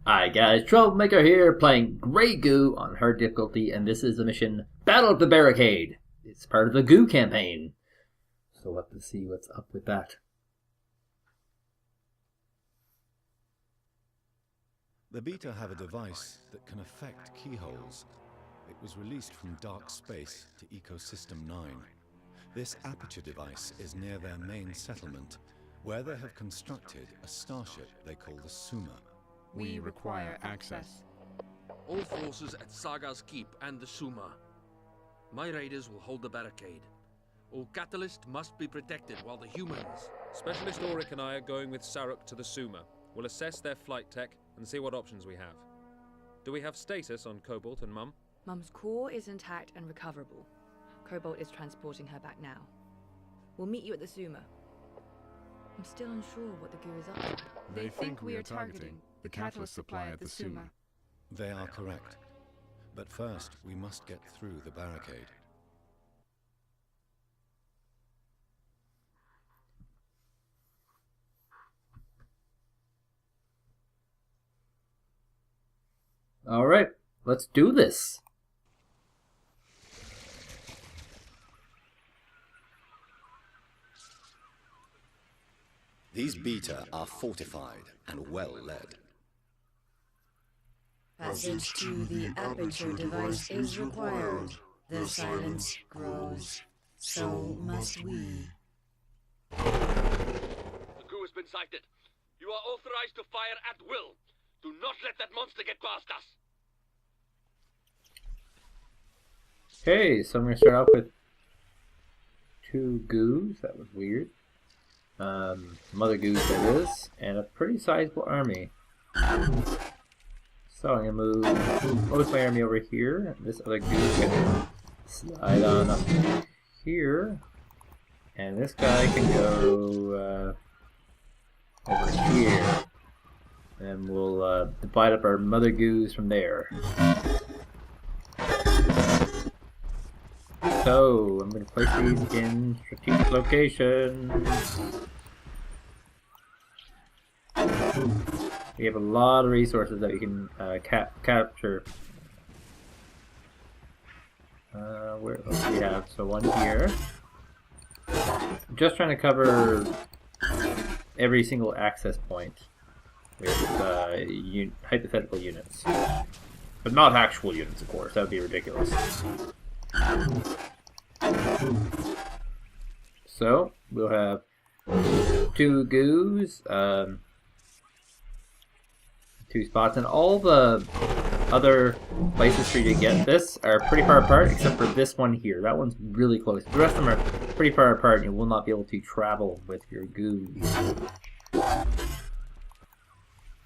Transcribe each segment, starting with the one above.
Hi guys, Troublemaker here, playing Grey Goo on hard difficulty, and this is the mission Battle of the Barricade. It's part of the Goo campaign. So we'll have to see what's up with that. The Beta have a device that can affect keyholes. It was released from dark space to Ecosystem 9. This aperture device is near their main settlement, where they have constructed a starship they call the Suma. We require access. All forces at Saga's Keep and the Suma. My raiders will hold the barricade. All catalyst must be protected while the humans... Specialist Auric and I are going with Saruk to the Suma. We'll assess their flight tech and see what options we have. Do we have status on Cobalt and Mum? Mum's core is intact and recoverable. Cobalt is transporting her back now. We'll meet you at the Suma. I'm still unsure what the Goo is up to. They think we are targeting the catalyst supply at the Suma. They are correct. But first, we must get through the barricade. Alright, let's do this. These Beta are fortified and well led. Passage to the aperture device is required. The silence grows. So must we. The Goo has been sighted. You are authorized to fire at will. Do not let that monster get past us. Okay, so I'm going to start off with 2 Goos. That was weird. Mother Goos that is, and a pretty sizable army. So I'm going to move most of my army over here. This other Goo can slide on up here. And this guy can go over here. And we'll divide up our Mother Goos from there. So, I'm going to place these in strategic locations. We have a lot of resources that we can capture. Where else do we have? So one here. I'm just trying to cover every single access point with hypothetical units. But not actual units, of course. That would be ridiculous. So, we'll have 2 Goos, 2 spots, and all the other places for you to get this are pretty far apart, except for this one here. That one's really close. The rest of them are pretty far apart, and you will not be able to travel with your Goos.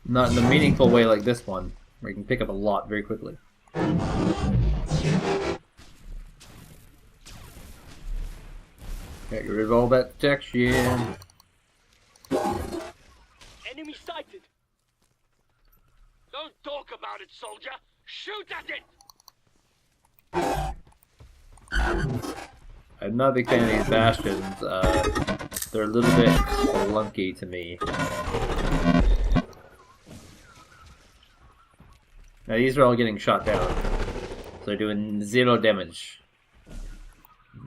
Not in a meaningful way like this one, where you can pick up a lot very quickly. Get rid of all that protection. Enemy sighted. Don't talk about it, soldier. Shoot at it. I'm not a big fan of these bastions. They're a little bit clunky to me. Now these are all getting shot down, so they're doing 0 damage.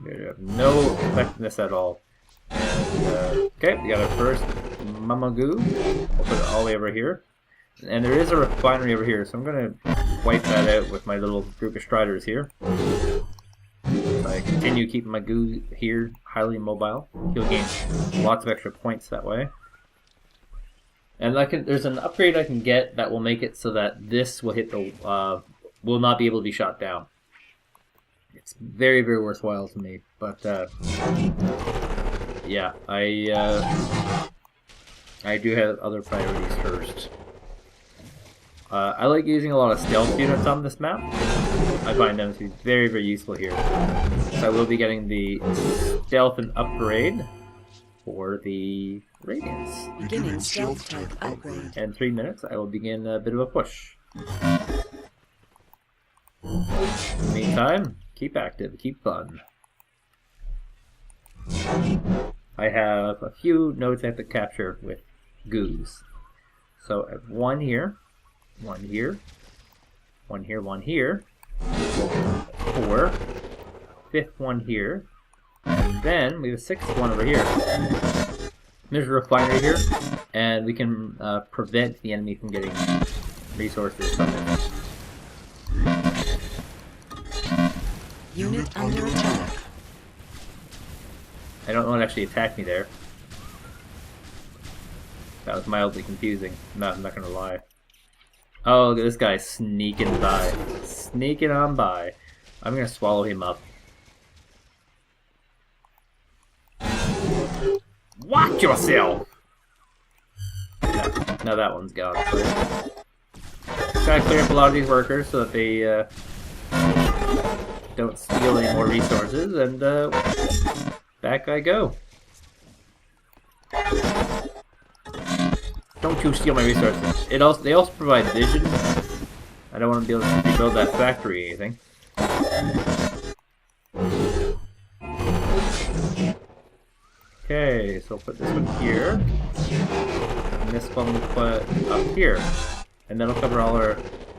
They have no effectiveness at all. And, okay, we got our first Mama Goo. We'll put it all the way over here. And there is a refinery over here, so I'm going to wipe that out with my little group of Striders here. I continue keeping my Goo here highly mobile. You'll gain lots of extra points that way. And there's an upgrade I can get that will make it so that this will hit the will not be able to be shot down. It's very, very worthwhile to me, but yeah, I do have other priorities first. I like using a lot of stealth units on this map. I find them to be very, very useful here. So I will be getting the stealth and upgrade for the Radiance. Beginning stealth type upgrade. In 3 minutes, I will begin a bit of a push. In the meantime, keep active, keep fun. I have a few nodes I have to capture with Goos. So I have one here. One here. One here, one here. 4. 5th one here. And then we have a 6th one over here. There's a refinery here, and we can prevent the enemy from getting resources from it. Unit under attack. I don't know what actually attacked me there. That was mildly confusing. I'm not gonna lie. Oh, look at this guy sneaking by. Sneaking on by. I'm gonna swallow him up. Watch yourself! Now that one's gone. Gotta clear up a lot of these workers so that they don't steal any more resources, and back I go. Don't you steal my resources. They also provide vision. I don't want to be able to rebuild that factory or anything. Okay, so I'll put this one here. And this one we'll put up here. And that'll cover all our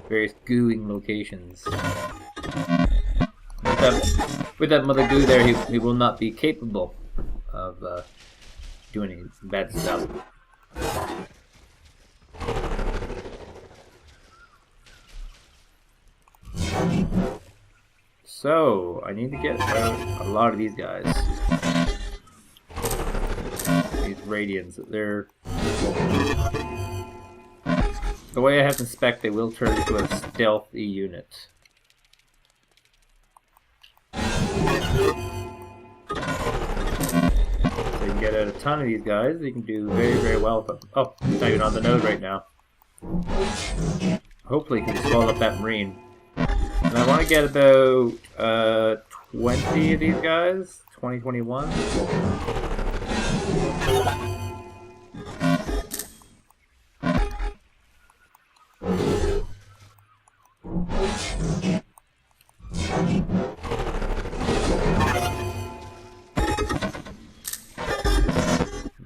various gooing locations. With that mother goo there, he will not be capable of doing any bad stuff. So, I need to get out a lot of these guys. These Radiants, they're... The way I have them spec, they will turn into a stealthy unit. So you can get out a ton of these guys, you can do very, very well with them. Oh, it's not even on the node right now. Hopefully you can swallow up that Marine. And I want to get about 20 of these guys. 20, 21.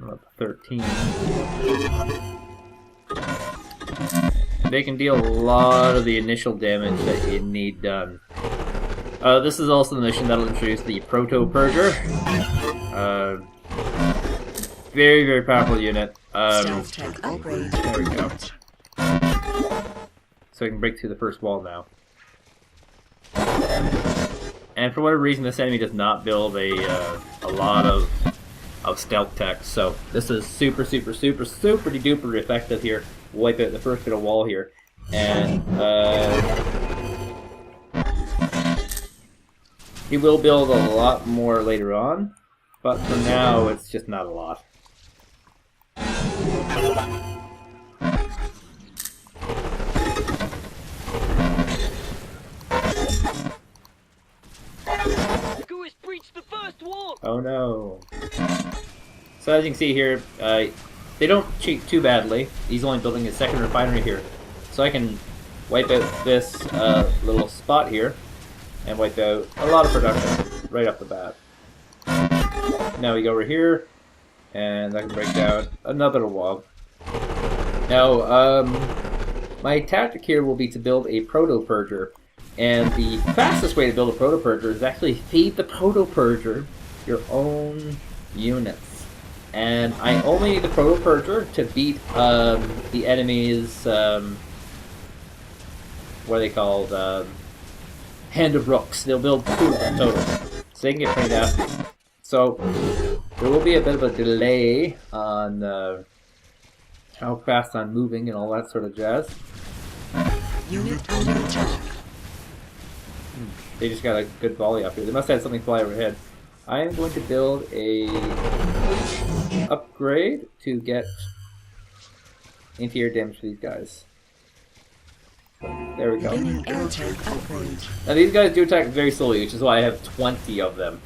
Up to 13. They can deal a lot of the initial damage that you need done. This is also the mission that'll introduce the Proto-Purger. Very, very powerful unit. Stealth tech upgrade. There we go. So we can break through the first wall now. And for whatever reason, this enemy does not build a lot of stealth tech. So this is super, super, super, super duper effective here. Wipe out the first bit of wall here, and he will build a lot more later on, but for now it's just not a lot. Goo has breached the first wall. Oh no. So as you can see here, they don't cheat too badly. He's only building his second refinery here. So I can wipe out this little spot here and wipe out a lot of production right off the bat. Now we go over here and I can break down another wall. Now, my tactic here will be to build a Proto-Purger. And the fastest way to build a Proto-Purger is actually feed the Proto-Purger your own units. And I only need the Proto-Purger to beat the enemy's, what are they called, Hand of Rooks. They'll build 2 of them total, so they can get pretty nasty. So, there will be a bit of a delay on how fast I'm moving and all that sort of jazz. Unit under attack. They just got a good volley up here. They must have had something fly overhead. I am going to build a upgrade to get anti-air damage for these guys. So, there we go. Air tank upgrade. Now these guys do attack very slowly, which is why I have 20 of them.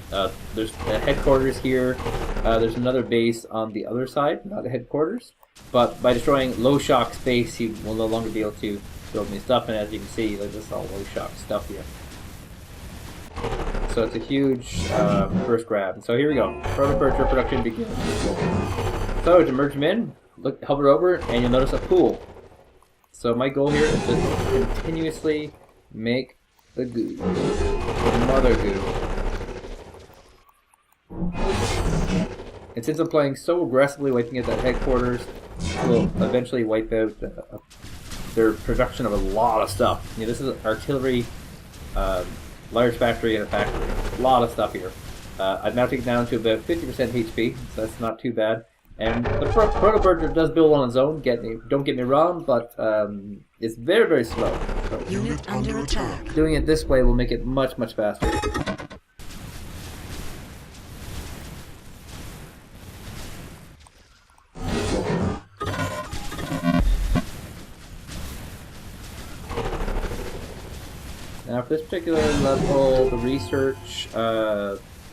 There's the headquarters here. There's another base on the other side, not the headquarters. But by destroying low shock space, he will no longer be able to build new stuff. And as you can see, like, this is all low shock stuff here. So it's a huge first grab. So here we go. Proto-Purger production begins. So to merge them in, hover over, and you'll notice a pool. So my goal here is to continuously make the goo. The mother goo. And since I'm playing so aggressively, wiping out that headquarters will eventually wipe out their production of a lot of stuff. You know, this is an artillery, large factory and a factory. A lot of stuff here. I've now taken down to about 50% HP, so that's not too bad. And the proto-burger does build on its own, don't get me wrong, but it's very, very slow. So Unit under attack. doing it this way will make it much, much faster. Now for this particular level, the research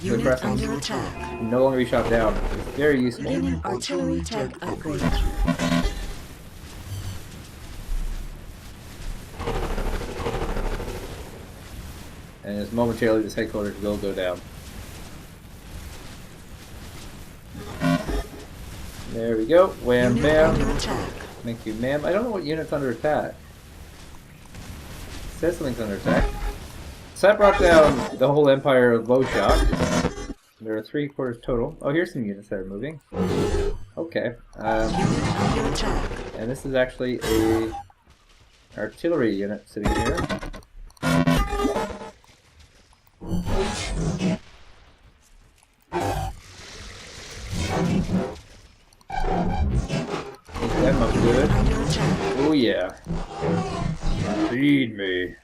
Unit under attack. can no longer be shot down. It's very useful. Beginning artillery tech upgrade. And just momentarily this headquarters will go down. There we go. Wham Unit under bam. attack. Thank you, ma'am. I don't know what unit's under attack. It says something's under attack. So I brought down the whole empire of Bowshock. There are 3 quarters total. Oh, here's some units that are moving. Okay. Unit under attack. And this is actually a artillery unit sitting here. Keep them up good. Under attack. Oh yeah. Feed me.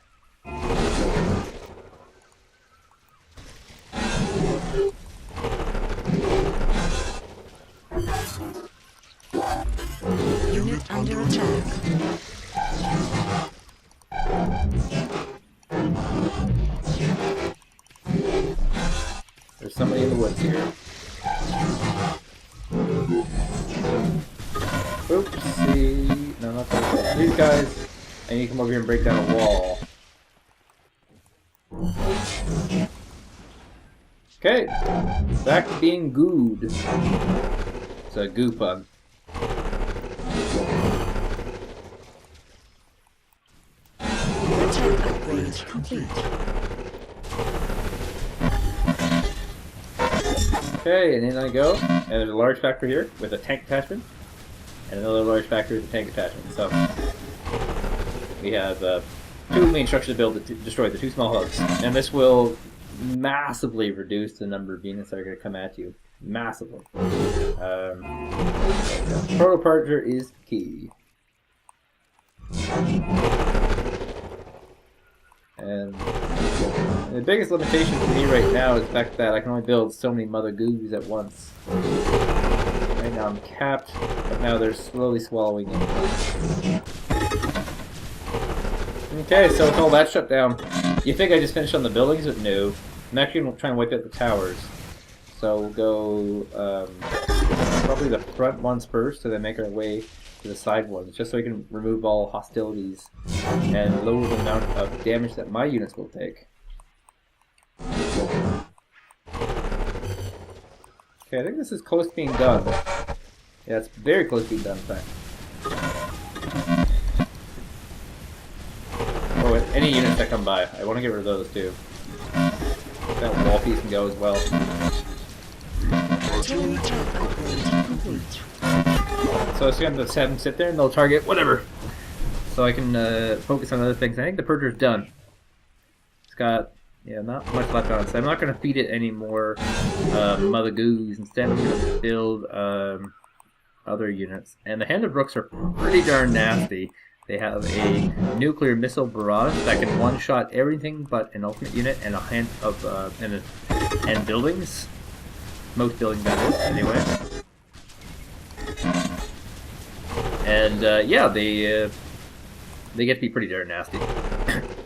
Unit under attack. There's somebody in the woods here. Oopsie. No, not those guys. These guys, I need to come over here and break down a wall. Okay. Back to being gooed. It's a goo pun. Tech upgrade complete. Okay, and in I go. And there's a large factory here with a tank attachment. And another large factory with a tank attachment. So, we have 2 main structures to build to destroy the 2 small hubs. And this will massively reduce the number of units that are going to come at you. Massively. Proto-aperture is key. And the biggest limitation for me right now is the fact that I can only build so many mother goos at once. Right now I'm capped, but now they're slowly swallowing in. Okay, so with all that shut down, you think I just finished on the buildings? But no. I'm actually going to try and wipe out the towers. So we'll go probably the front ones first, and then make our way to the side ones, just so we can remove all hostilities and lower the amount of damage that my units will take. Okay, I think this is close to being done. Yeah, it's very close to being done, in fact. Oh, and any units that come by, I want to get rid of those too. That wall piece can go as well. Artillery tech upgrade complete. So it's going to have them sit there and they'll target whatever. So I can focus on other things. I think the purger's done. It's got, yeah, not much left on it. So I'm not going to feed it any more mother goos. Instead I'm going to build other units. And the Hand of Rooks are pretty darn nasty. They have a nuclear missile barrage that can one-shot everything but an ultimate unit and a hand of and buildings. Most buildings, that is, anyway. And yeah, they get to be pretty darn nasty.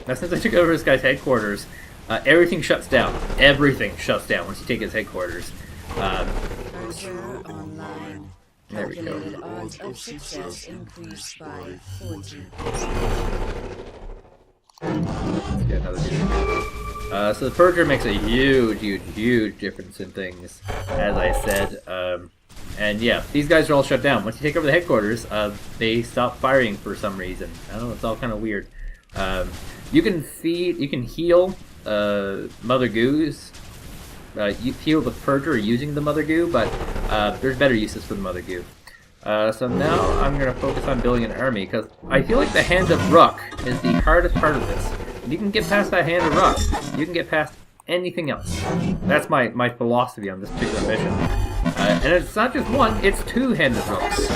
Now, since I took over this guy's headquarters, everything shuts down. Everything shuts down once you take his headquarters. Aperture online. There we go. Calculated odds of success increased by 40%. Let's get another dude. So the purger makes a huge difference in things. As I said, And yeah, these guys are all shut down. Once you take over the headquarters, they stop firing for some reason. I don't know, it's all kind of weird. You can heal Mother Goos. You heal the Purger using the Mother Goo, but there's better uses for the Mother Goo. So now I'm going to focus on building an army, because I feel like the Hand of Rook is the hardest part of this. If you can get past that Hand of Rook, you can get past anything else. That's my philosophy on this particular mission. And it's not just one, it's 2 Hand of Rooks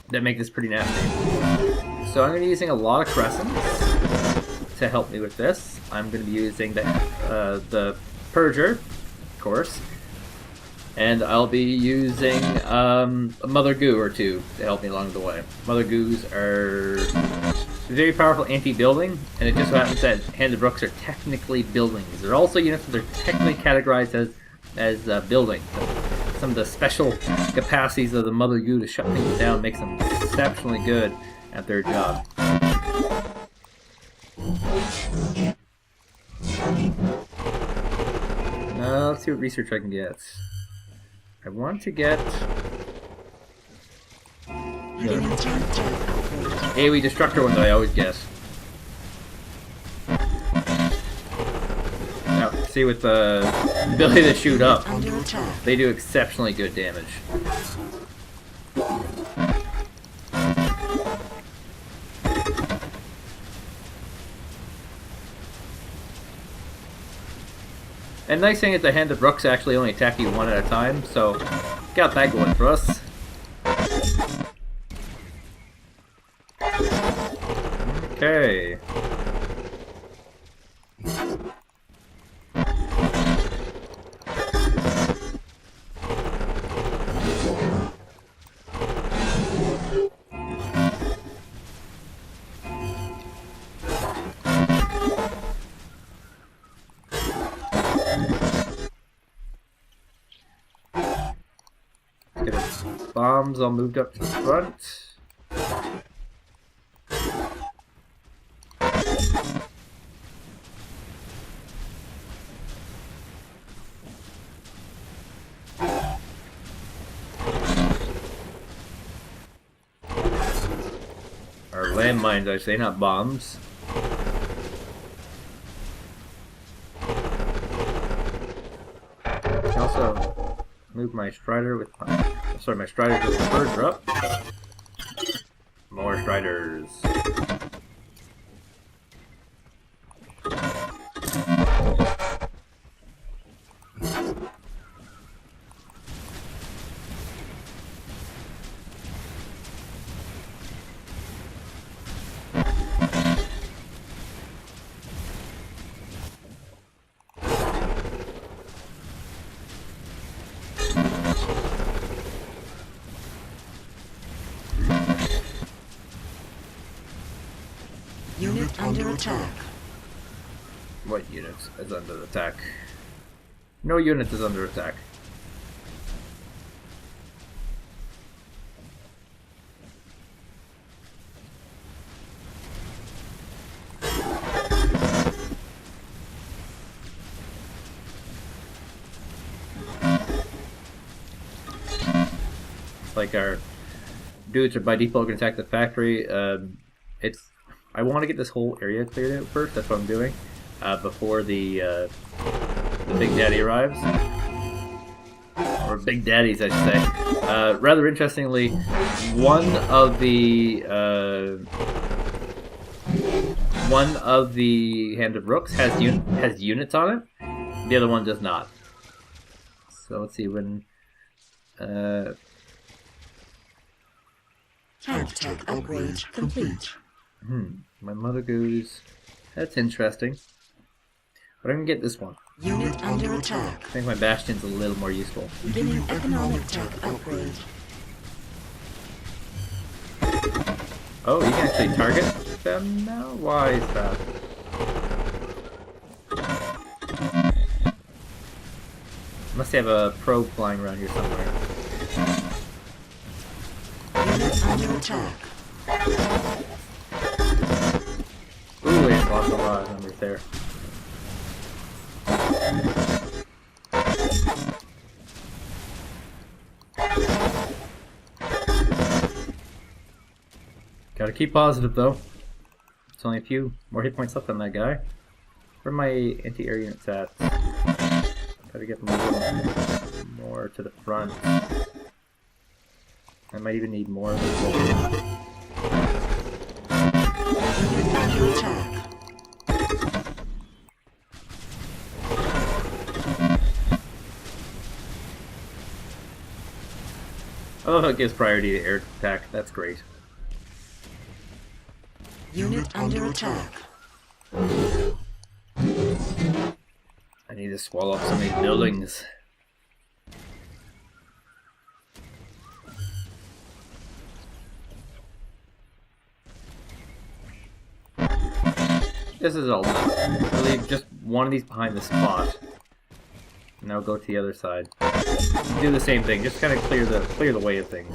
that make this pretty nasty. So I'm going to be using a lot of crescents to help me with this. I'm going to be using the Purger, of course. And I'll be using a Mother Goo or 2 to help me along the way. Mother Goos are very powerful anti-building, and it just so happens that Handed Rooks are technically buildings. They're also units that are technically categorized as buildings. So some of the special capacities of the Mother Goo to shut things down makes them exceptionally good at their job. Now let's see what research I can get. I want to get the AoE Destructor one that I always get. Now, see with the ability to shoot up, they do exceptionally good damage. And nice thing is the Hand of Rooks actually only attack you one at a time, so got that going for us. Okay. Bombs all moved up to the front. Or landmines, I say, not bombs. I can also move my Strider with my... Sorry, my Striders with the Purger up. More Striders. Unit under attack. What unit is under attack? No unit is under attack. It's like our dudes are by default going to attack the factory. I want to get this whole area cleared out first. That's what I'm doing before the Big Daddy arrives, or Big Daddies, I should say. Rather interestingly, one of the Hand of Rooks has units on it. The other one does not. So let's see when. Tank tech upgrade complete. My Mother Goos. That's interesting. But I'm gonna get this one. Unit under attack. I think my Bastion's a little more useful. Beginning economic tech upgrade. Oh, you can actually target them now? Why is that? Must have a probe flying around here somewhere. Unit under attack. Ooh, we lost a lot of numbers there. Gotta keep positive though. It's only a few more hit points left on that guy. Where are my anti-air units at? Gotta get them a little more to the front. I might even need more of them. I love how it gives priority to air attack. That's great. Unit under attack. I need to swallow up some of these buildings. This is all done. I'll leave just one of these behind the spot. Now go to the other side. Do the same thing, just kind of clear the way of things.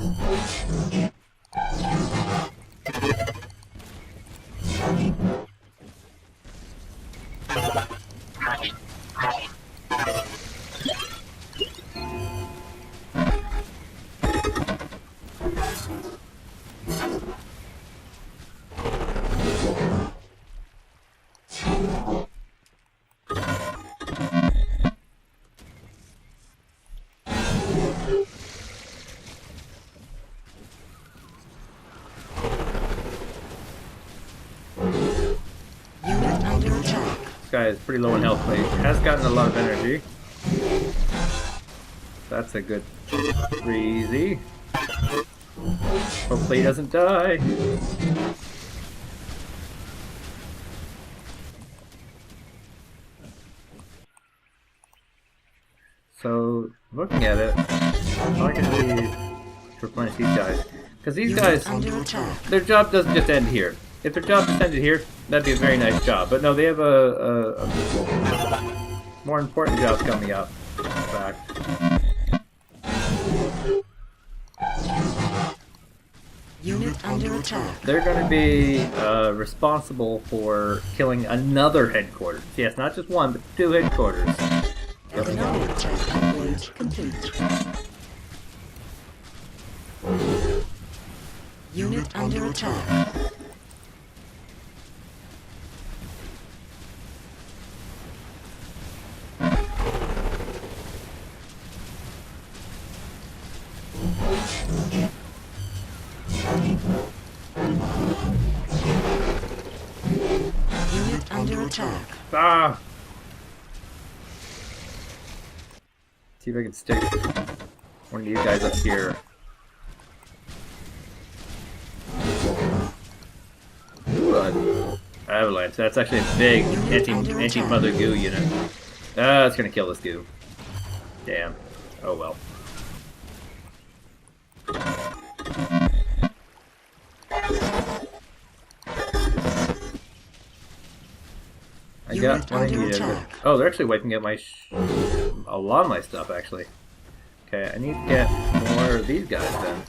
Guy is pretty low in health, but he has gotten a lot of energy. That's a good breezy. Hopefully he doesn't die. So, looking at it, I can really replenish these guys. Because these guys, their job doesn't just end here. If their job just ended here, that'd be a very nice job. But no, they have a more important job coming up. In fact. Unit under attack. They're going to be responsible for killing another headquarters. Yes, not just one, but 2 headquarters. Economic check upgrade complete. Unit under attack. Unit under attack. Ah! See if I can stick one of these guys up here. Ooh, an avalanche. That's actually a big anti-mother goo unit. Ah, it's gonna kill this goo. Damn. Oh well. I got what I needed. Oh, they're actually wiping out my a lot of my stuff, actually. Okay, I need to get more of these guys then.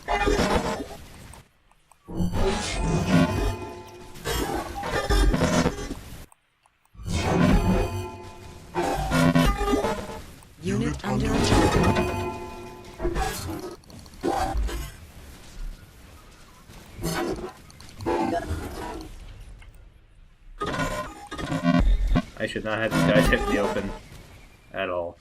Unit under attack. I should not have these guys hit in the open at all.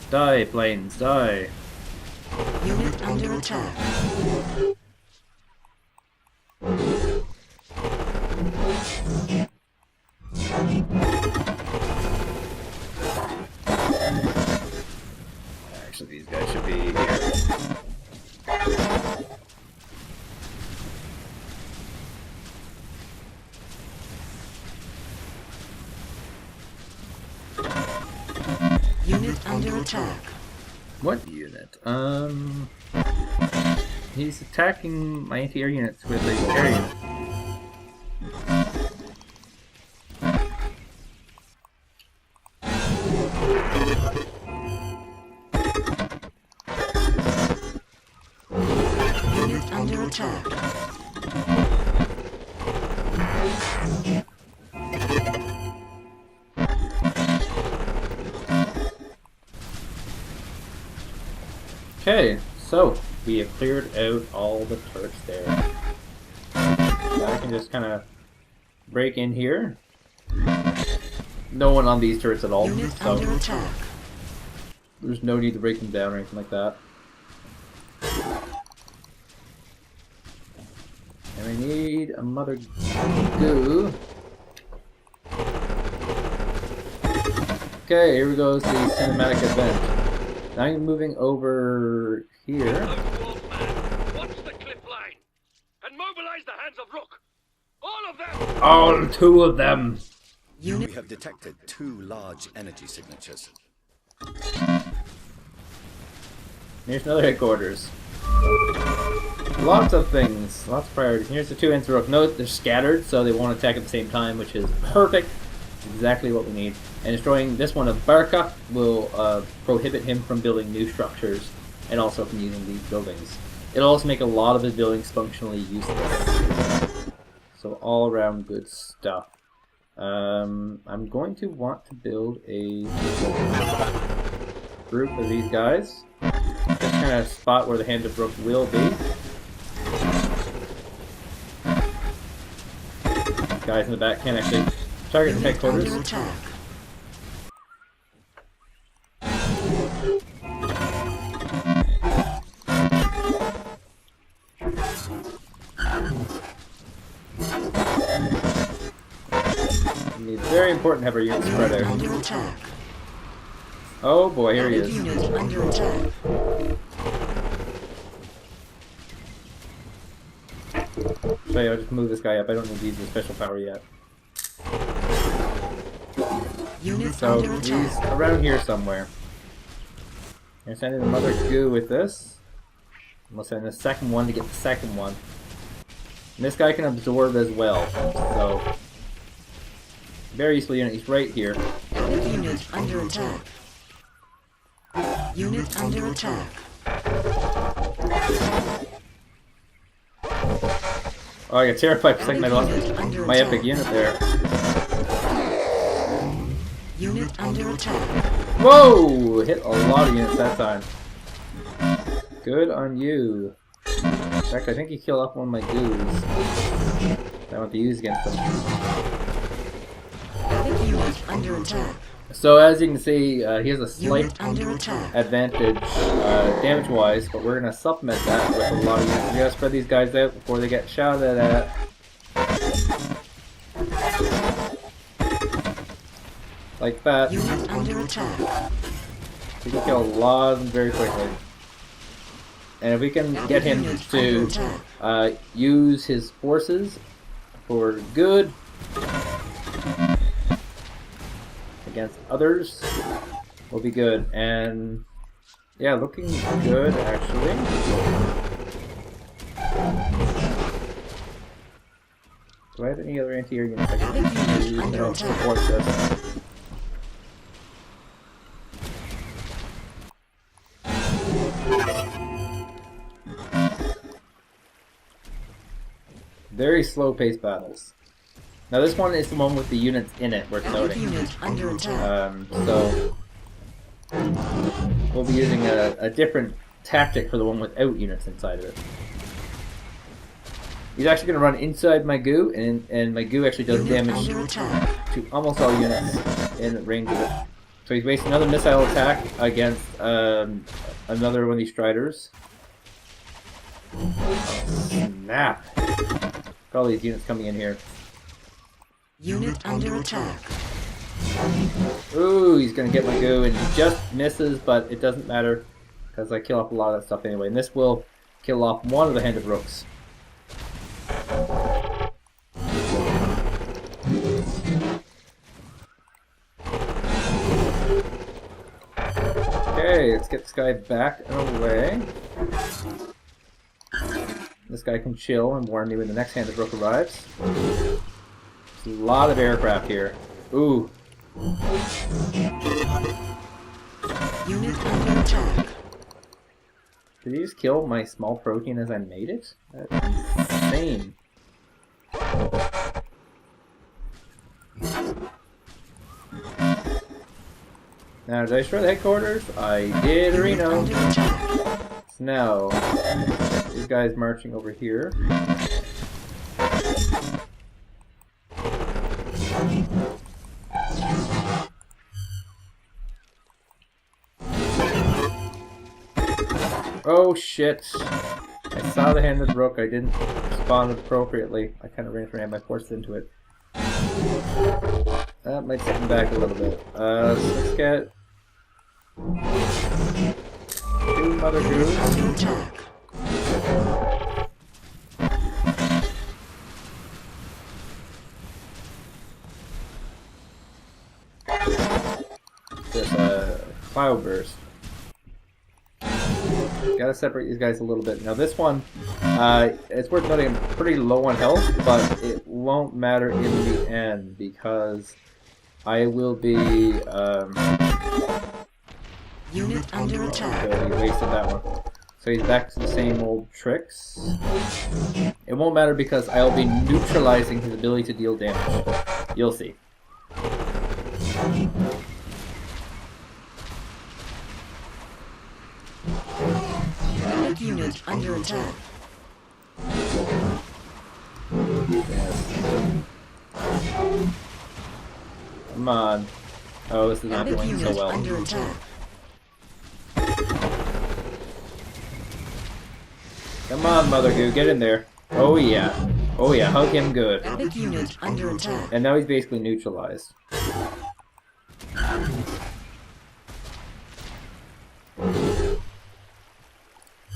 Die, planes, die. Unit under attack. Actually, these guys should be here. Unit under attack. What unit? He's attacking my anti-air units with a air unit. Unit under attack. Okay, so we have cleared out all the turrets there. Now I can just kind of break in here. No one on these turrets at all, so there's no need to break them down or anything like that. And I need a mother goo. Okay, here we go, the cinematic event. Now I'm moving over here. Watch the cliff line and mobilize the hands of Rook. All of them. All 2 of them. We have detected 2 large energy signatures. Here's another headquarters. Lots of things, lots of priorities. Here's the 2 ends of Rook. Note they're scattered, so they won't attack at the same time, which is perfect. Exactly what we need. And destroying this one of Barricade will prohibit him from building new structures and also from using these buildings. It'll also make a lot of his buildings functionally useless. So all around good stuff. I'm going to want to build a group of these guys. Just kind of spot where the Hand of Rook will be. Guys in the back can't actually target the headquarters. Very important to have our units spread out. Oh boy, here he is. So yeah, I'll just move this guy up. I don't need to use the special power yet. So he's around here somewhere. I'm sending another goo with this. I'm gonna send the second one to get the second one. And this guy can absorb as well. So very useful unit. He's right here. Unit under attack. Unit under attack. Oh, I got terrified for a second. I lost my epic unit there. Unit under attack. Whoa! Hit a lot of units that time. Good on you. In fact, I think he killed off one of my goos that I want to use against them. Unit under attack. So as you can see, he has a slight advantage damage-wise, but we're going to supplement that with a lot of units. We got to spread these guys out before they get shouted at. Like that. Unit under attack. We can kill a lot of them very quickly. And if we can get him to use his forces for good against others, will be good. And yeah, looking good actually. Do I have any other anti-air units I can use to help support this? Very slow-paced battles. Now this one is the one with the units in it, worth noting. So we'll be using a different tactic for the one without units inside of it. He's actually going to run inside my goo, and my goo actually does damage to almost all units in range of it. So he's wasting another missile attack against another one of these Striders. Snap! Look at all these units coming in here. Unit under attack. Ooh, he's gonna get my goo, and he just misses, but it doesn't matter because I kill off a lot of that stuff anyway. And this will kill off one of the Hand of Rooks. Okay, let's get this guy back and away. This guy can chill and warn me when the next Hand of Rook arrives. There's a lot of aircraft here. Ooh. Unit under attack. Did he just kill my small protein as I made it? That's insane. Now, did I destroy the headquarters? I did, Reno. So now, these guys marching over here. Oh shit! I saw the hand of the rook, I didn't respond appropriately. I kind of ran my forces into it. That might set him back a little bit. So let's get... 2 Mother Goos. There's a cloud burst. Gotta separate these guys a little bit. Now this one, it's worth noting I'm pretty low on health, but it won't matter in the end because I will be, Unit under attack. Okay, he wasted that one. So he's back to the same old tricks. It won't matter because I'll be neutralizing his ability to deal damage. You'll see. Unit under attack. Yes. Come on. Oh, this is not going so well. Under attack. Come on, Mother Goo, get in there. Oh yeah. Oh yeah, hug him good. Epic unit under attack. And now he's basically neutralized.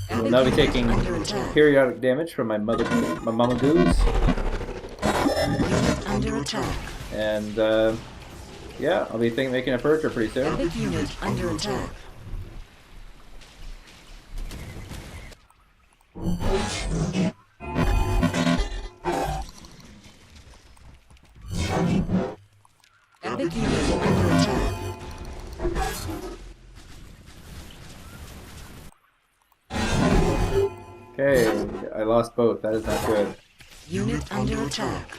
We'll now be taking periodic damage from my Mama Goos. Unit under attack. And yeah, I'll be making a aperture pretty soon. Epic unit under attack. Epic unit under attack. Okay, I lost both. That is not good. Unit under attack.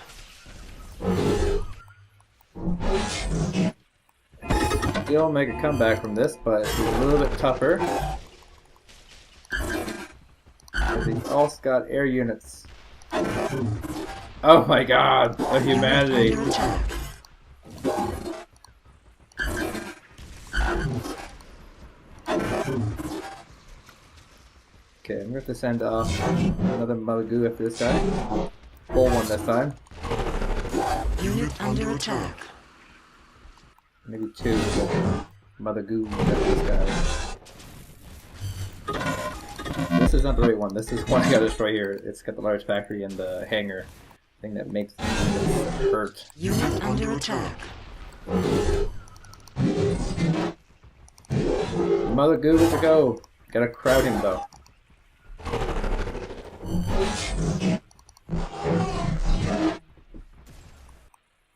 Still make a comeback from this, but it's a little bit tougher. He's also got air units. Oh my god, the humanity. Okay, I'm going to have to send off another Mother Goo after this guy. Full one this time. Unit under attack. Maybe 2 Mother Goo after this guy. This is not the right one. This is one I gotta destroy here. It's got the large factory and the hangar thing that makes it hurt. Unit under attack. Mother Goo to go. Gotta crowd him though.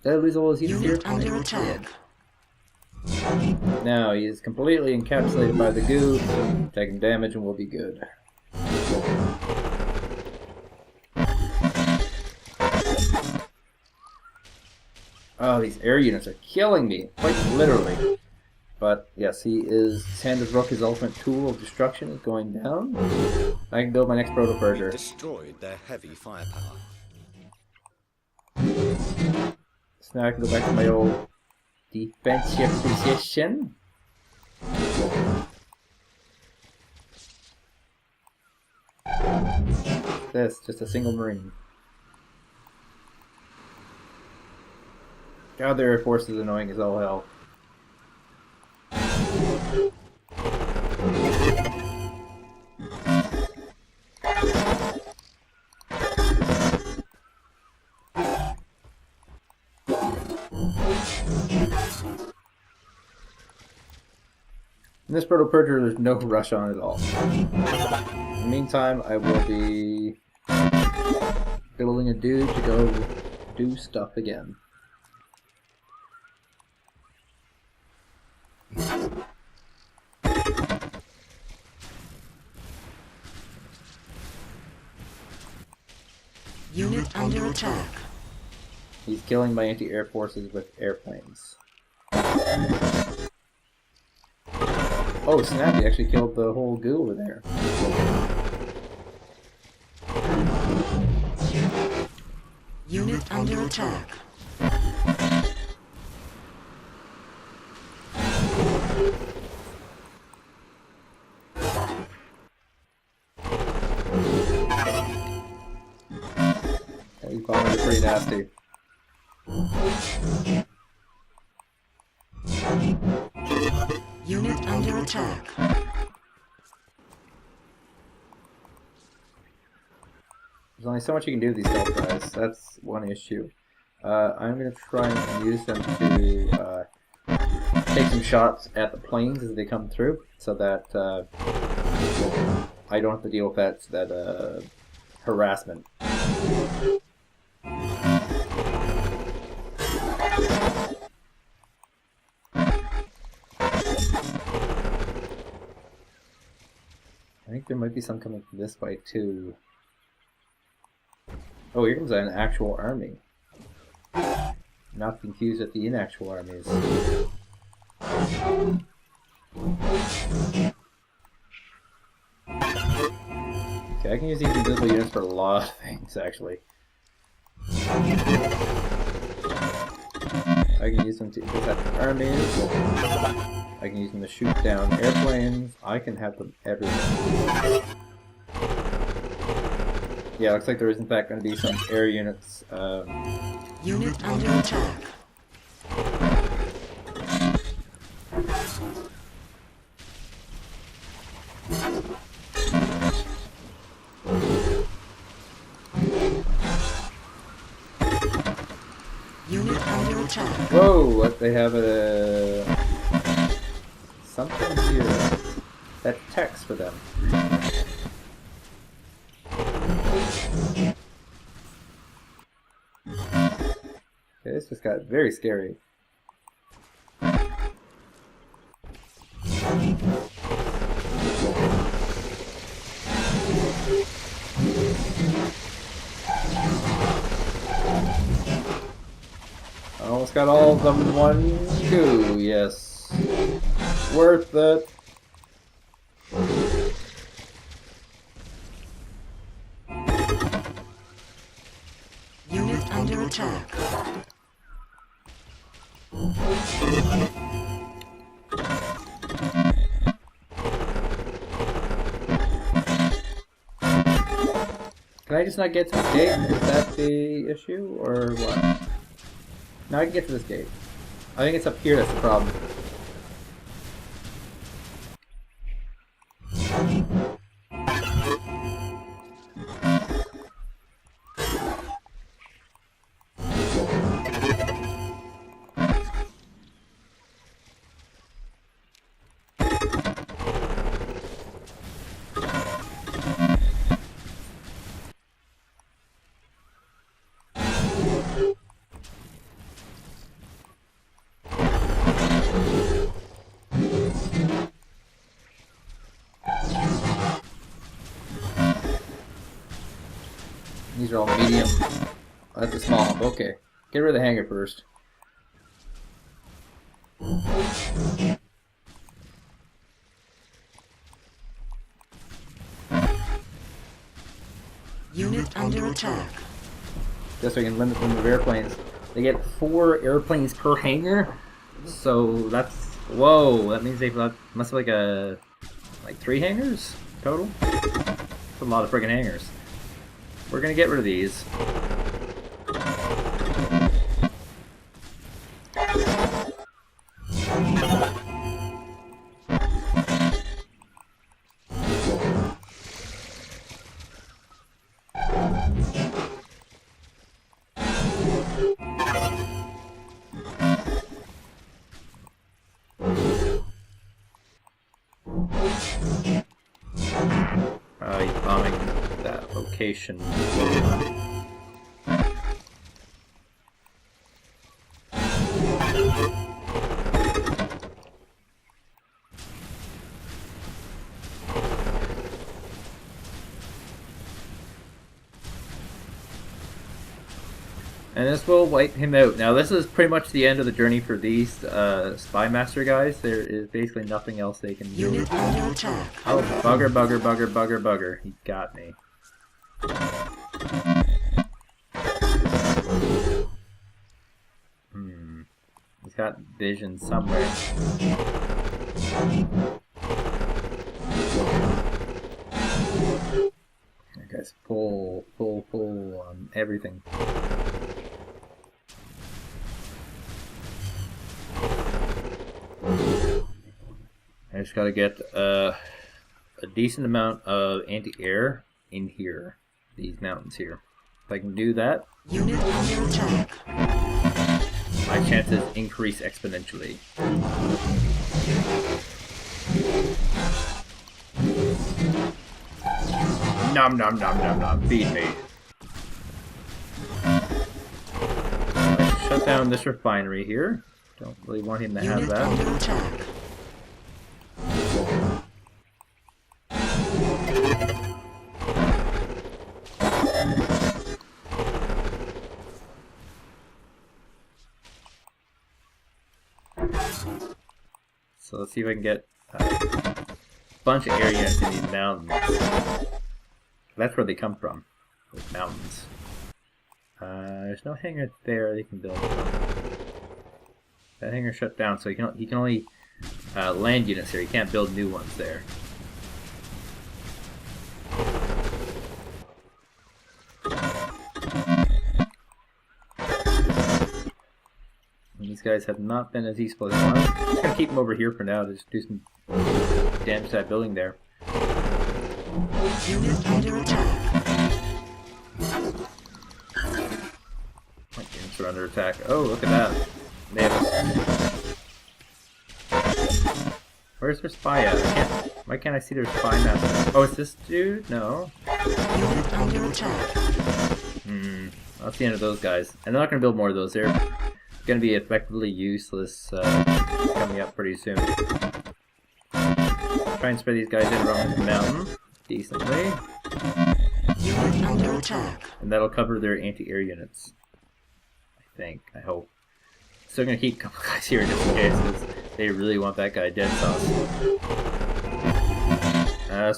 Did I lose all his units here? Unit under attack. Now he is completely encapsulated by the goo, taking damage and will be good. Oh, these air units are killing me, quite literally. But yes, he is. Hand of Rook, his ultimate tool of destruction, is going down. I can build my next proto-purger. Destroyed their heavy firepower. So now I can go back to my old defensive position. This, just a single marine. God, their air force is annoying as all hell. In this proto-purger, there's no rush on it at all. In the meantime, I will be building a dude to go do stuff again. Unit under attack. He's killing my anti-air forces with airplanes. Oh snap, he actually killed the whole goo over there. Unit under attack. Yeah, these bombers are pretty nasty. Unit under attack. There's only so much you can do with these stealth guys. That's one issue. I'm going to try and use them to take some shots at the planes as they come through, so that I don't have to deal with that harassment. I think there might be some coming from this way too. Oh, here comes an actual army. Not confused with the inactual armies. Okay, I can use these invisible units for a lot of things, actually. I can use them to intercept armies. I can use them to shoot down airplanes. I can have them everywhere. Yeah, looks like there is in fact going to be some air units. Unit under attack. Unit under attack. Whoa! What they have something here that text for them. Okay, this just got very scary. I almost got all of them in one goo, yes. Worth it. Unit under attack. Can I just not get to this gate? Is that the issue, or what? Now I can get to this gate. I think it's up here that's the problem. These are all medium. Oh, that's a small one. Okay. Get rid of the hangar first. Unit under attack. Just so we can limit the number of airplanes. They get 4 airplanes per hangar. So that's... Whoa, that means they must have like 3 hangars total? That's a lot of friggin' hangars. We're gonna get rid of these. He's bombing that location. And this will wipe him out. Now this is pretty much the end of the journey for these Spy Master guys. There is basically nothing else they can do. Unit under attack. Oh, bugger, bugger, bugger, bugger, bugger. He got me. He's got vision somewhere. I guess pull on everything. I just gotta get a decent amount of anti-air in here, these mountains here. If I can do that, Unit under attack. my chances increase exponentially. Nom nom nom nom nom, feed me. Let's shut down this refinery here. Don't really want him to have Unit that. under attack. So let's see if I can get a bunch of air units in these mountains. That's where they come from, those mountains. There's no hangar there they can build from. That hangar shut down, so he can only land units here. He can't build new ones there. And these guys have not been as useful as I wanted. I'm just gonna keep them over here for now to just do some damage to that building there. Unit under attack. My units are under attack. Oh, look at that. They have a... Where's their spy at? Why can't I see their spy master? Oh, it's this dude? No. Unit under attack. That's the end of those guys. And they're not going to build more of those. They're going to be effectively useless coming up pretty soon. Try and spread these guys in around the mountain decently. Unit under attack. And that'll cover their anti-air units. I think. I hope. Still going to keep a couple guys here just in case, because they really want that guy dead sauce.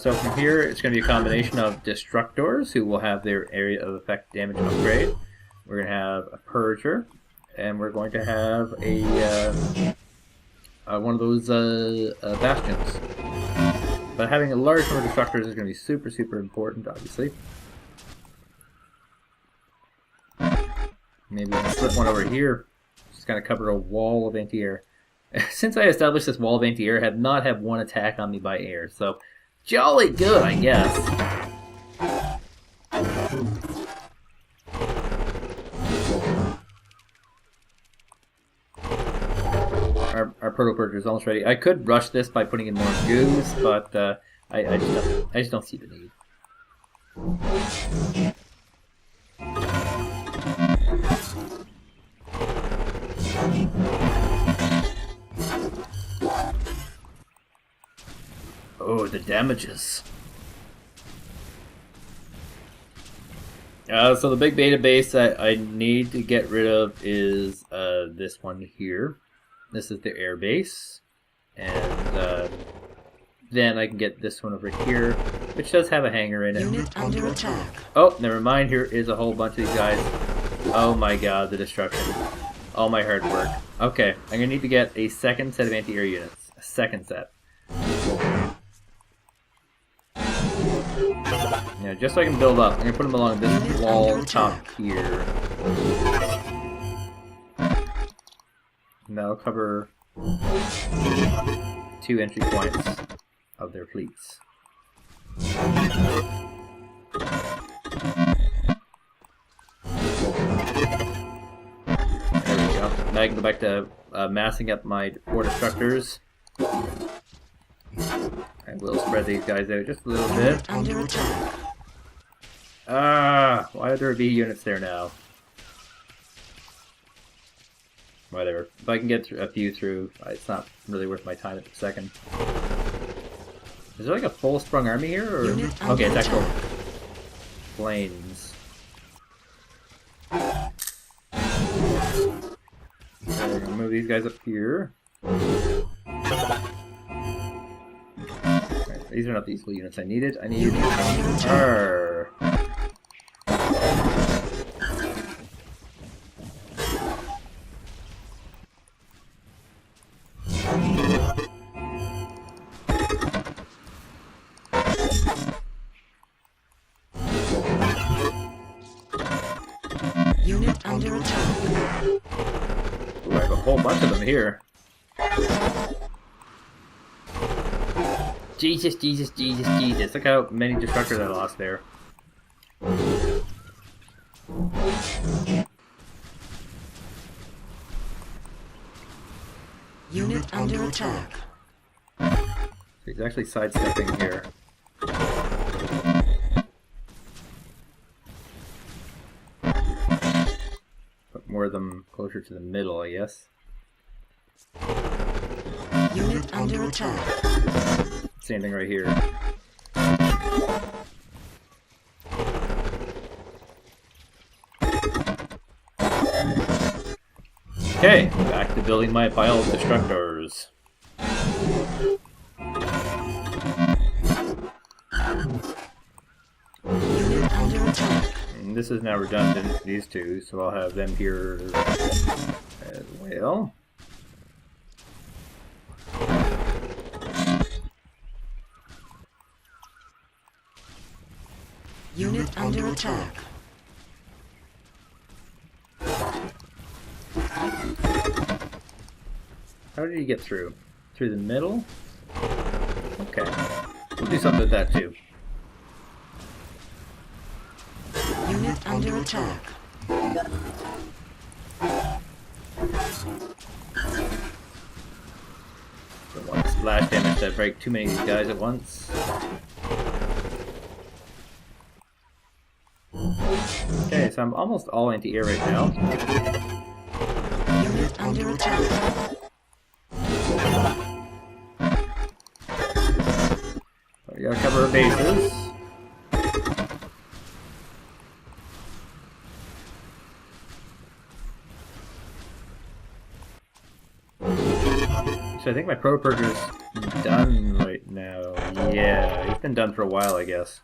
So from here, it's going to be a combination of Destructors, who will have their area of effect damage upgrade. We're going to have a Purger, and we're going to have a one of those Bastions. But having a large number of Destructors is going to be super, super important, obviously. Maybe we can slip one over here. Just kind of cover a wall of anti-air. Since I established this wall of anti-air, I have not had one attack on me by air, so jolly good, I guess. Our Proto-Purger is almost ready. I could rush this by putting in more goos, but I just don't see the need. Oh, the damages. So the big beta base that I need to get rid of is this one here. This is the air base. And then I can get this one over here, which does have a hangar in it. Unit under attack. Oh, never mind. Here is a whole bunch of these guys. Oh my god, the destruction. All my hard work. Okay, I'm going to need to get a second set of anti-air units. A second set. Yeah, just so I can build up. I'm going to put them along this wall top here. And that'll cover 2 entry points of their fleets. There we go. Now I can go back to massing up my 4 Destructors. I will spread these guys out just a little bit. Under attack. Ah, why would there be units there now? Whatever. If I can get a few through, it's not really worth my time at the second. Is there like a full sprung army here? Or... Okay, it's actual planes. these guys up here. Right, these are not the useful units I needed. I need her. Unit under attack. Ooh, I have a whole bunch of them here. Jesus, Jesus, Jesus, Jesus. Look how many destructors I lost there. Unit under attack. He's actually sidestepping here. Put more of them closer to the middle, I guess. Unit under attack. Same thing right here. Okay, back to building my pile of destructors. Unit under attack. And this is now redundant, these two, so I'll have them here as well. Unit under attack. How did he get through? Through the middle? Okay. We'll do something with that too. Unit under attack. Don't want splash damage to break too many of these guys at once. Okay, so I'm almost all anti-air right now. Unit under attack. So we gotta cover our bases. So I think my proto-purger's done right now. Yeah, he's been done for a while, I guess.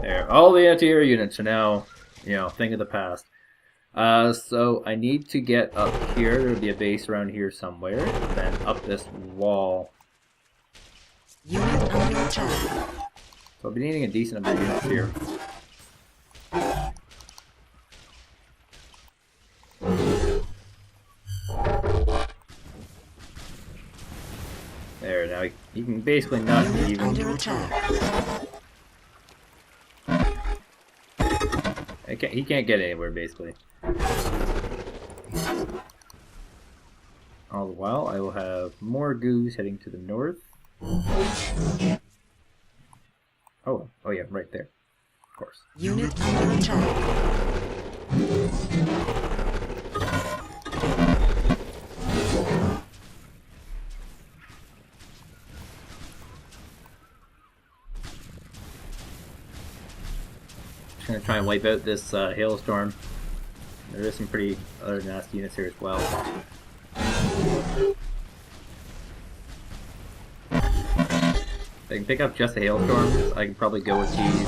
There, all the anti-air units are now, you know, thing of the past. So I need to get up here. There'll be a base around here somewhere, and then up this wall. Unit under attack. So I'll be needing a decent number of units here. There, now he can basically not Unit even. under attack. He can't get anywhere basically. All the while, I will have more goos heading to the north. Oh yeah, right there. Of course. Unit under attack. Just gonna try and wipe out this hailstorm. There is some pretty other nasty units here as well. If I can pick up just the hailstorms, I can probably go with these.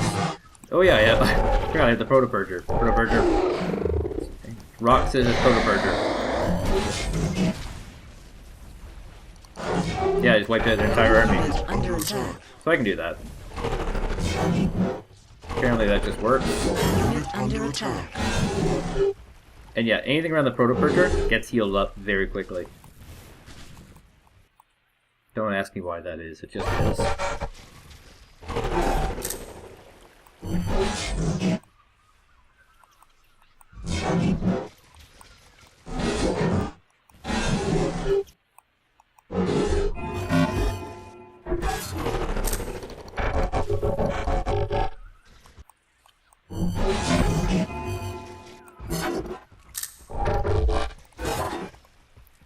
Oh yeah, yeah. I forgot I had the proto-purger. Proto-purger. Rock, scissors, proto-purger. Yeah, I just wiped out the entire army. Unit under attack. So I can do that. Apparently that just works. Unit under attack. And yeah, anything around the proto-purger gets healed up very quickly. Don't ask me why that is, it just is.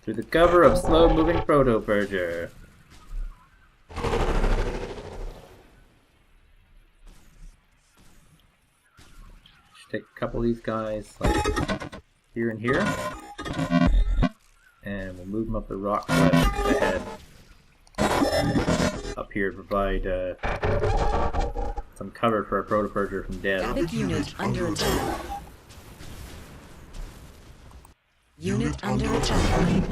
Through the cover of slow-moving proto-purger. Take a couple of these guys, like here and here, and we'll move them up the rock ledge ahead. Up here to provide some cover for a proto-purger from death. Big unit under attack. Unit under attack.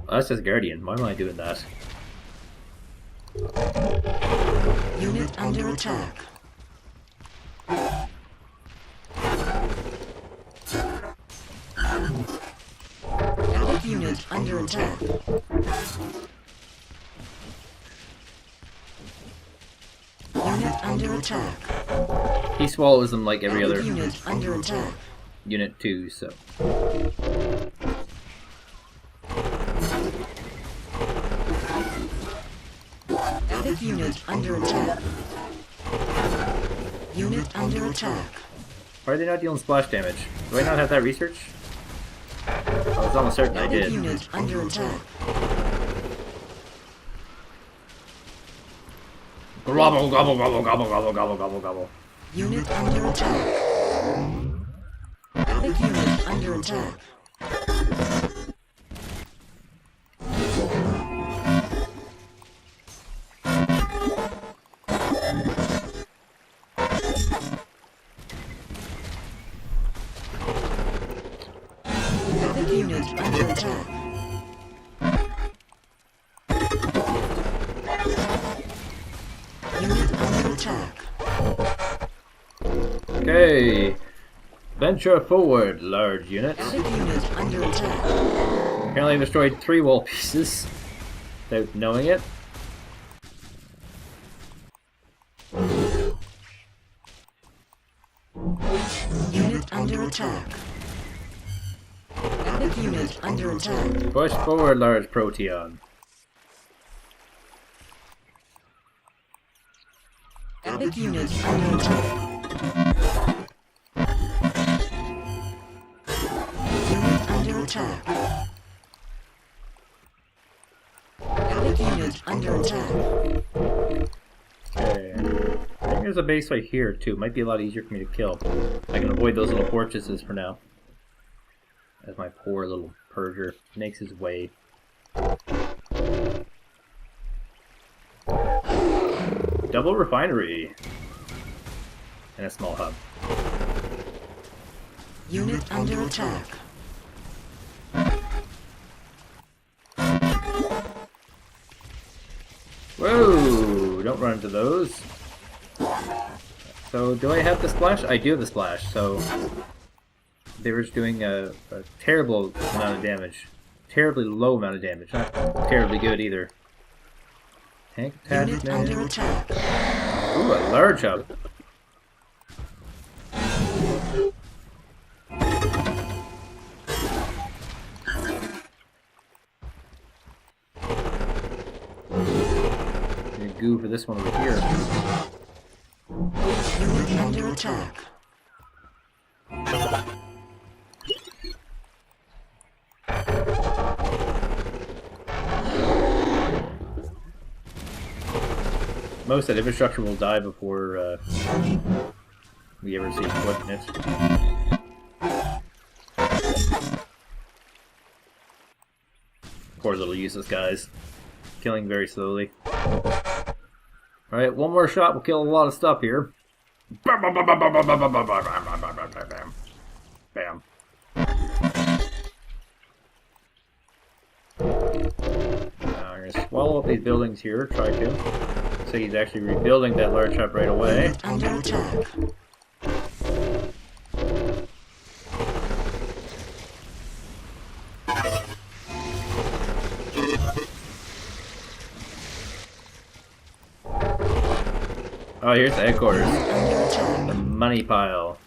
Oh, that's just Guardian. Why am I doing that? Unit under attack. Big unit under attack. Unit under attack. He swallows them like every other unit under attack. unit too, so. Big unit under attack. Unit under attack. Why are they not dealing splash damage? Do I not have that research? I was almost certain I Big did. unit under attack. Gobble, gobble, gobble, gobble, gobble, gobble, gobble, gobble. Unit under attack. Big unit under attack. Big unit under attack. Unit under attack. Okay. Venture forward, large unit. Big unit under attack. Apparently I destroyed 3 wall pieces without knowing it. Unit under attack. Big unit under attack. Push forward, large proteon. Big unit under attack. Unit under attack. Big unit under attack. Okay. I think there's a base right here too. Might be a lot easier for me to kill. I can avoid those little fortresses for now. As my poor little purger makes his way. Double refinery. And a small hub. Unit under attack. Whoa! Don't run into those. So, do I have the splash? I do have the splash, so... They were just doing a terrible amount of damage. Terribly low amount of damage. Not terribly good either. Tank Unit under attachment. attack. Ooh, a large hub. Gonna goo for this one over here. Unit under attack. Most of that infrastructure will die before we ever see foot in it. Poor little useless guys. Killing very slowly. Alright, one more shot will kill a lot of stuff here. Bam, bam, bam, bam, bam, bam, bam, bam, bam, bam, bam, bam, bam, bam. Bam. Now I'm gonna swallow up these buildings here, try to. So he's actually rebuilding that large hub right away. Unit under attack. Oh, here's the headquarters. Under attack. The money pile.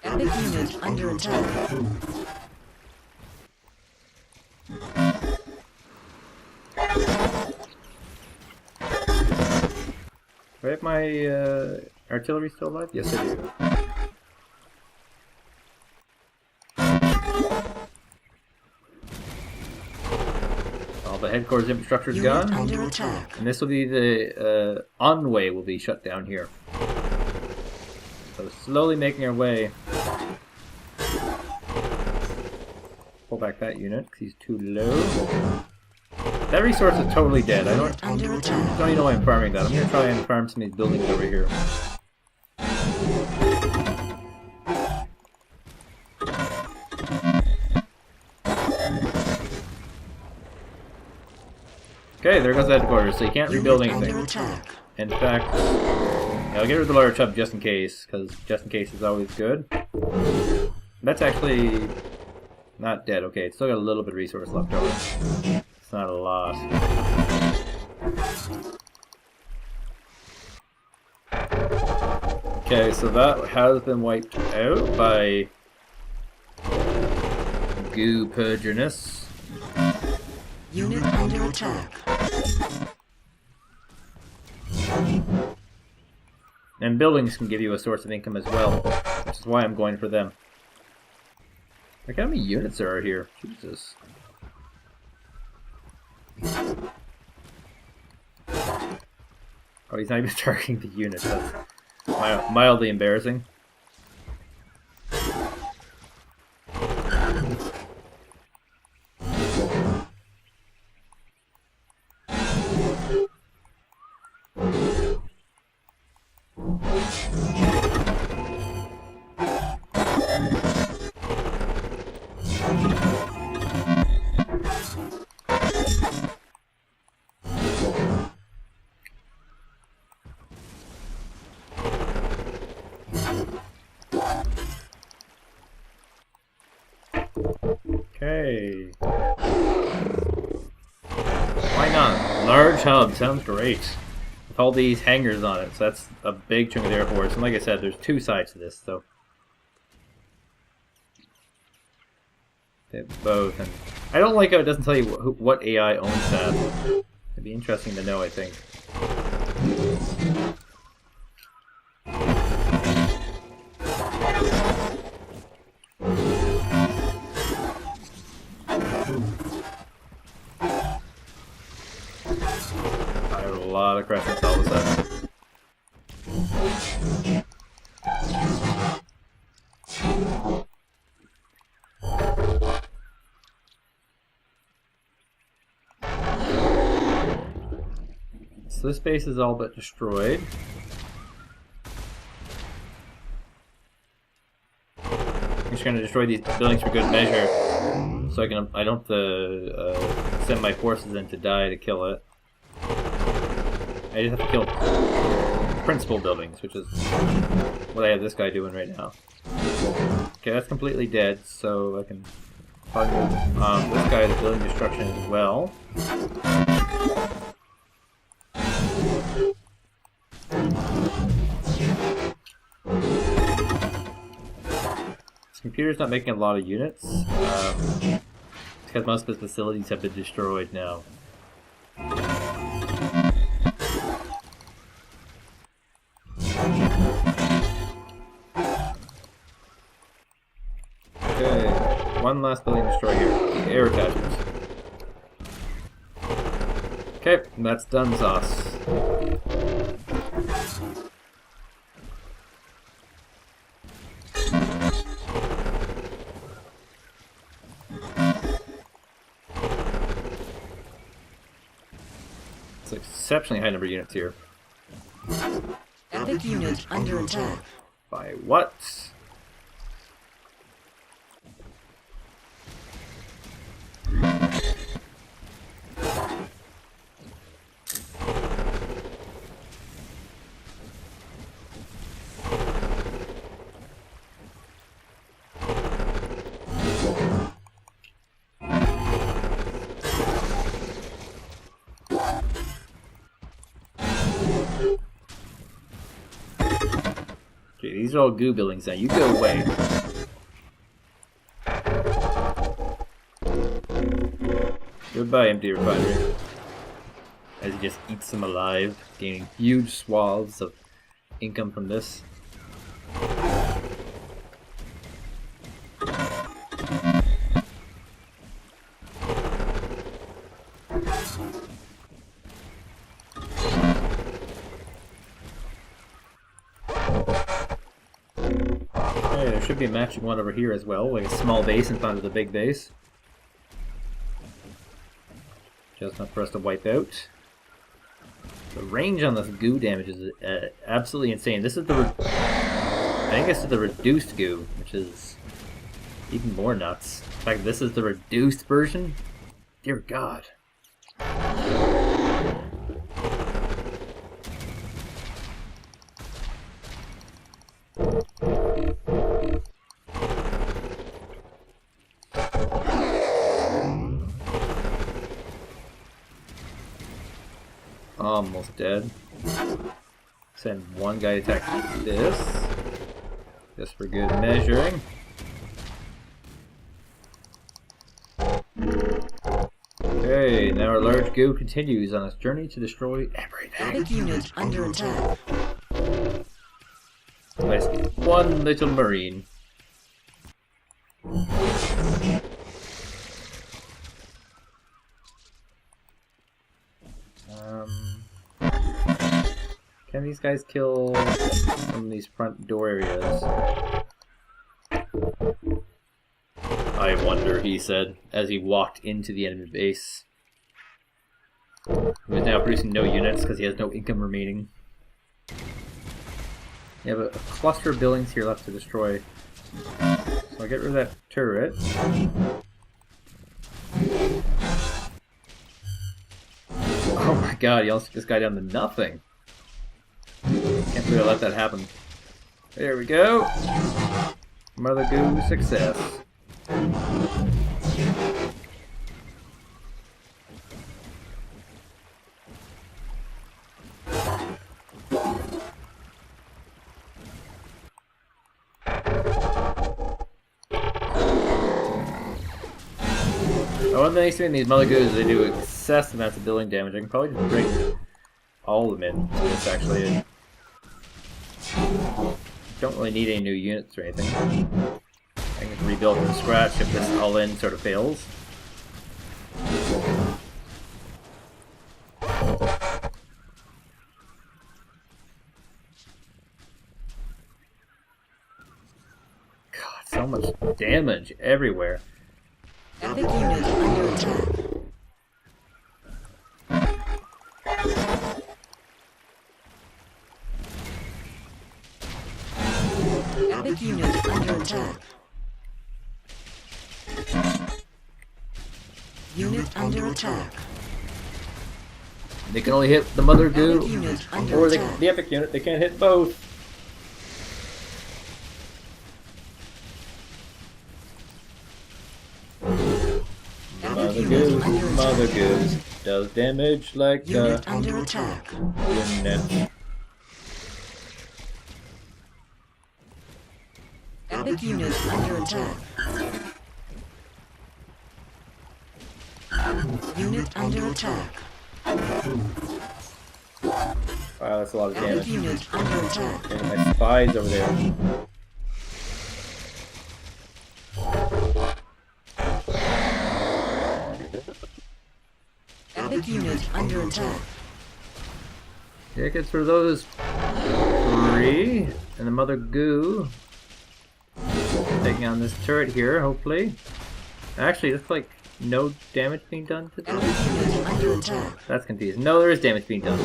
Big unit under attack. Do I have my artillery still alive? Yes, I do. All the headquarters infrastructure is gone. Under attack. And this will be the on-way will be shut down here. So slowly making our way. Pull back that unit because he's too low. That resource is totally dead. I don't even know why I'm farming that. I'm going to try and farm some of these buildings over here. Okay, there goes the headquarters, so you can't rebuild anything. In fact, I'll get rid of the large hub just in case, because just in case is always good. That's actually not dead. Okay, it's still got a little bit of resource left over. It's not a lot. Okay, so that has been wiped out by Goo Purgerness. Unit under attack. And buildings can give you a source of income as well, which is why I'm going for them. Look how many units there are here. Jesus. Oh, he's not even targeting the units. That's mildly embarrassing. Okay. Why not? Large hub sounds great. With all these hangars on it, so that's a big chunk of the airports. And like I said, there's two sides to this, so they have both. And I don't like how it doesn't tell you what AI owns that. It'd be interesting to know, I think. I have a lot of crescents all of a sudden. So this base is all but destroyed. I'm just going to destroy these buildings for good measure, so I don't have to send my forces in to die to kill it. I just have to kill principal buildings, which is what I have this guy doing right now. Okay, that's completely dead, so I can target this guy's building destruction as well. This computer's not making a lot of units, because most of the facilities have been destroyed now. Okay, one last building destroyed here. The air attachments. Okay, that's done, sauce. It's an exceptionally high number of units here. Epic unit under attack. By what? Okay, these are all goo buildings now. You go away. Goodbye, empty refinery. as he just eats them alive, gaining huge swaths of income from this. Hey, there should be a matching one over here as well, like a small base in front of the big base. Just enough for us to wipe out. The range on this goo damage is absolutely insane. This is the... I think this is the reduced goo, which is even more nuts. In fact, this is the reduced version? Dear God. Almost dead. Send one guy to attack this. Just for good measuring. Okay, now our large goo continues on its journey to destroy everything. Big unit under attack. With one little marine. Can these guys kill some of these front door areas? I wonder, he said, as he walked into the enemy base. He was now producing no units because he has no income remaining. You have a cluster of buildings here left to destroy. So I'll get rid of that turret. Oh my god, he also took this guy down to nothing. Can't believe I let that happen. There we go. Mother Goo success. One of the nice things in these Mother Goos is they do excessive amounts of building damage. I can probably just bring all of them in to this actually. Don't really need any new units or anything. I can just rebuild from scratch if this all-in sort of fails. God, so much damage everywhere. Big unit under attack. Big unit under attack. Unit under attack. They can only hit the Mother Goo or attack. the Epic unit. They can't hit both. Mother Goose does damage like unit under attack. Unit. Big unit under attack. Unit under attack. Wow, that's a lot of damage. Big unit under attack. And my spies over there. Big unit under attack. Yeah, gets through those three. And the Mother Goo taking on this turret here, hopefully. Actually, looks like no damage being done to this. Big unit under attack. That's confusing. No, there is damage being done.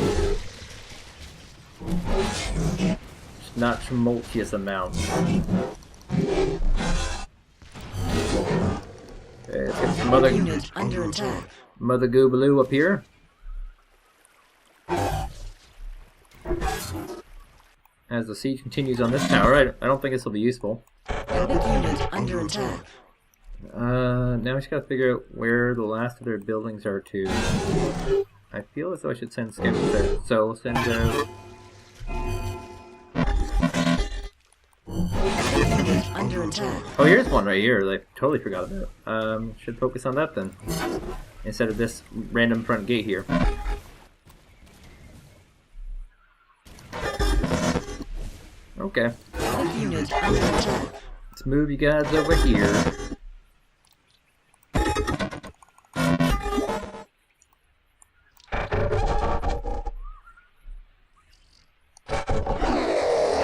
Just not tumultuous amounts. Okay, let's get some Big unit under attack. Mother Goobaloo up here. As the siege continues on this tower, I don't think this will be useful. Big unit under attack. Now we just gotta figure out where the last of their buildings are to. I feel as though I should send scouts there. So we'll send under attack. Oh, here's one right here that I totally forgot about. Should focus on that then. Instead of this random front gate here. Okay. Epic unit under attack. Let's move you guys over here.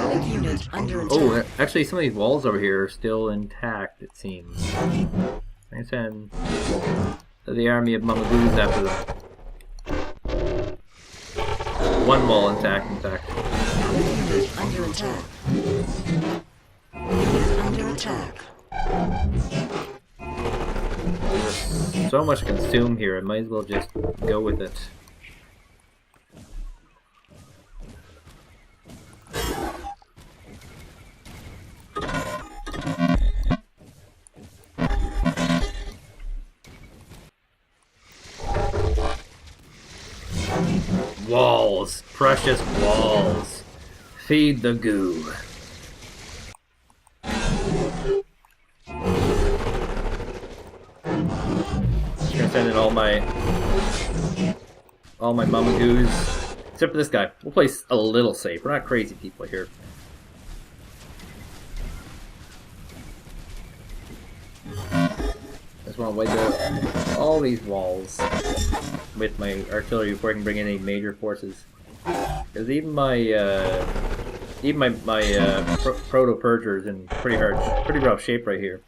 Epic unit under attack. Oh, actually, some of these walls over here are still intact, it seems. I send the army of Mamagoos after them. One wall intact, in fact. Epic unit under attack. Unit under attack. There's so much to consume here, I might as well just go with it. Walls, precious walls. Feed the goo. Just gonna send in all my Mamagoos. Except for this guy. We'll play a little safe. We're not crazy people here. Just want to wipe out all these walls with my artillery before I can bring in any major forces. Because even my proto purger is in pretty rough shape right here.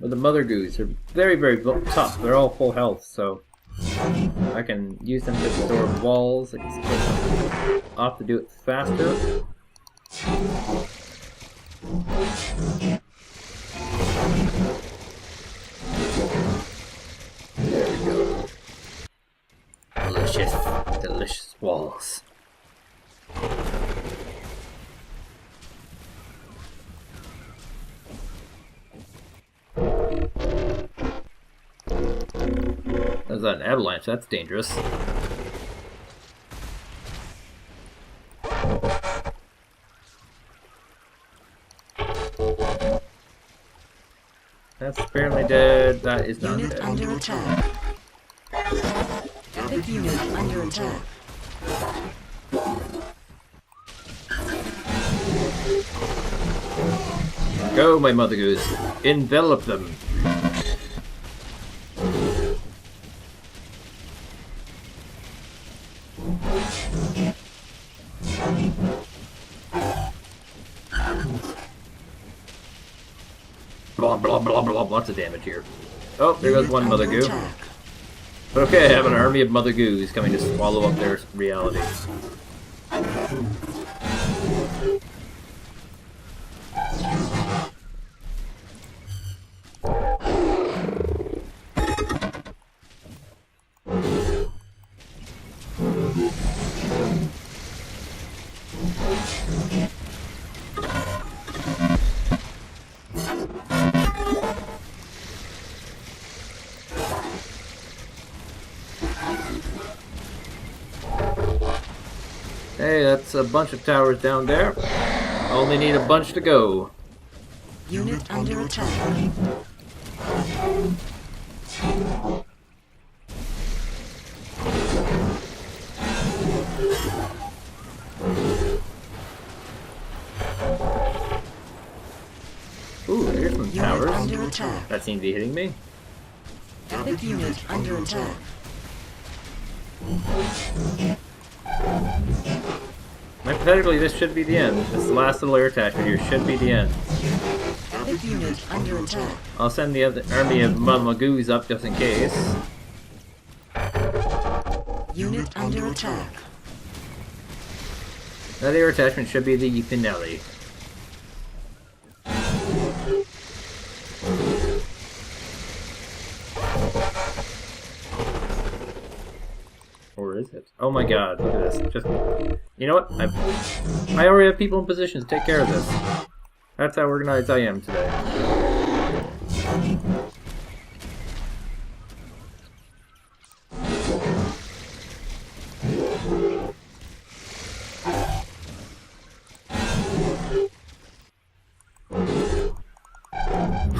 But the mother goos are very, very tough. They're all full health, so I can use them to absorb walls. I can split them off to do it faster. There we go. Delicious, delicious walls. There's an avalanche, that's dangerous. That's apparently dead. That is not Unit dead. under attack. Epic unit under attack. Go, my mother goose. Envelop them. Blah, blah, blah, blah, lots of damage here. Oh, there goes one mother goo. Okay, I have an army of mother goos coming to swallow up their reality. Hey, that's a bunch of towers down there. Only need a bunch to go. Unit under attack. Ooh, there's some Unit towers. under attack. That seems to be hitting me. Epic unit under attack. Hypothetically, this should be the end. This last little air attachment here should be the end. Epic unit under attack. I'll send the other army of Mamagoos up just in case. Unit under attack. That air attachment should be the finale. Or is it? Oh my god, look at this. Just, you know what? I already have people in position to take care of this. That's how organized I am today.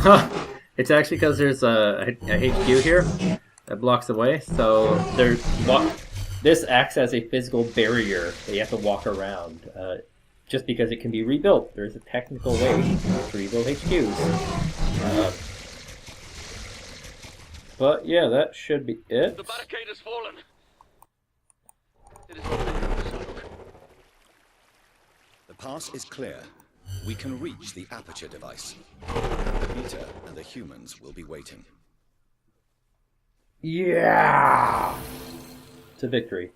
Ha! It's actually because there's a HQ here that blocks the way, so this acts as a physical barrier that you have to walk around. Just because it can be rebuilt, there's a technical way to rebuild HQs. But yeah, that should be it. The barricade has fallen. It is open. The pass is clear. We can reach the aperture device. Beta and the humans will be waiting. Yeah! It's a victory.